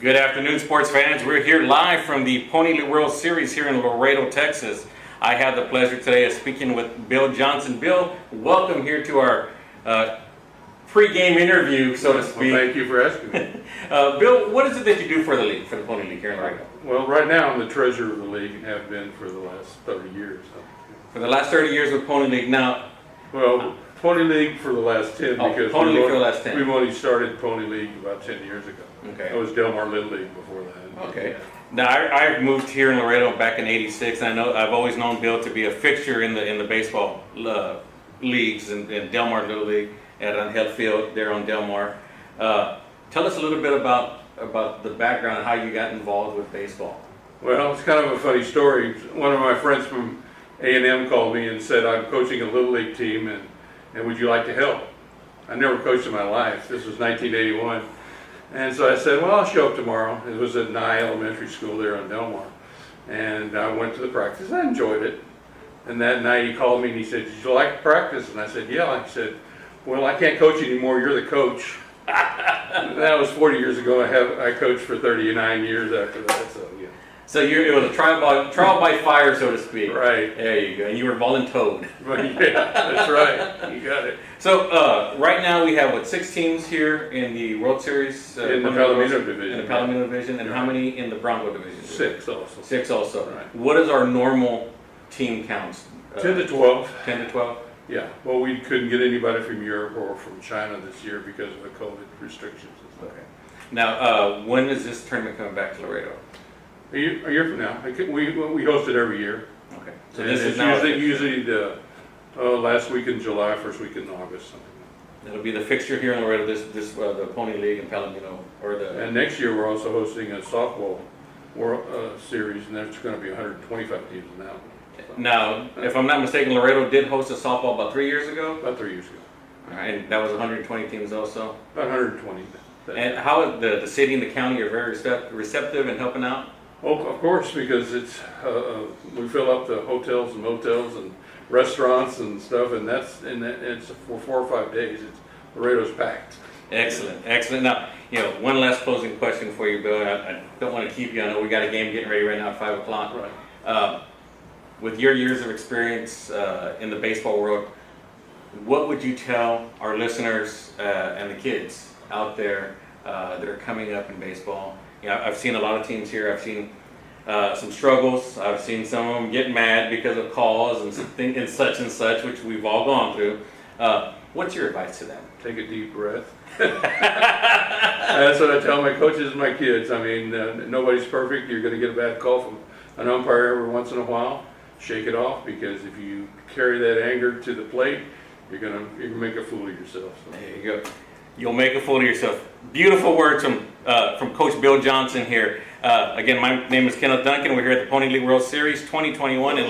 Good afternoon, sports fans. We're here live from the Pony League World Series here in Laredo, Texas. I have the pleasure today of speaking with Bill Johnson. Bill, welcome here to our pre-game interview, so to speak. Well, thank you for asking me. Bill, what is it that you do for the league, for the Pony League here in Laredo? Well, right now I'm the treasurer of the league and have been for the last 30 years. For the last 30 years with Pony League. Now, Well, Pony League for the last 10 because Pony League for the last 10. we've only started Pony League about 10 years ago. Okay. I was Delmar Little League before that. Okay. Now I moved here in Laredo back in '86. I know I've always known Bill to be a fixture in the baseball leagues and Delmar Little League at Angel Field there on Delmar. Tell us a little bit about the background, how you got involved with baseball. Well, it's kind of a funny story. One of my friends from A&M called me and said, I'm coaching a Little League team and would you like to help? I never coached in my life. This was 1981. And so I said, well, I'll show up tomorrow. It was at Nye Elementary School there on Delmar. And I went to the practice. I enjoyed it. And that night he called me and he said, did you like practice? And I said, yeah. He said, well, I can't coach anymore. You're the coach. That was 40 years ago. I coached for 39 years after that. So, yeah. So it was a trial by fire, so to speak. Right. There you go. And you were voluntoed. Yeah, that's right. You got it. So right now we have, 6 teams here in the World Series? In the Palomino division. In the Palomino division. And Right. how many in the Bronco division? 6 also. 6 also. Right. What is our normal team counts? 10 to 12. 10 to 12? Yeah. Well, we couldn't get anybody from Europe or from China this year because of the COVID restrictions and stuff. Okay. Now, when is this tournament coming back to Laredo? A year from now. We host it every year. Okay. So And this it's is now usually the last week in July, first week in August, something like it'll be the fixture here in Laredo. The Pony League in Palomino, or that. the. And next year we're also hosting a softball world series, and that's going to be 125 teams now. Now, if I'm not mistaken, Laredo did host a softball about 3 years ago. About 3 years ago. And that was 120 teams also. About 120. And how the city and the county are very receptive and helping out? Oh, of course, because it's we fill up the hotels and motels and restaurants and stuff, and it's for 4 or 5 days. Laredo's packed. Excellent, excellent. Now, one last closing question for you, Bill. I don't want to keep you. I know we got a game getting ready right now at 5 o'clock. Right. With your years of experience in the baseball world, what would you tell our listeners and the kids out there that are coming up in baseball? I've seen a lot of teams here. I've seen some struggles. I've seen some of them get mad because of calls and such and such, which we've all gone through. What's your advice to them? Take a deep breath. That's what I tell my coaches and my kids. I mean, nobody's perfect. You're going to get a bad call from an umpire every once in a while. Shake it off, because if you carry that anger to the plate, you're gonna make a fool of yourself. So. There you go. You'll make a fool of yourself. Beautiful words from Coach Bill Johnson here. Again, my name is Kenneth Duncan. We're here at the Pony League World Series 2021 in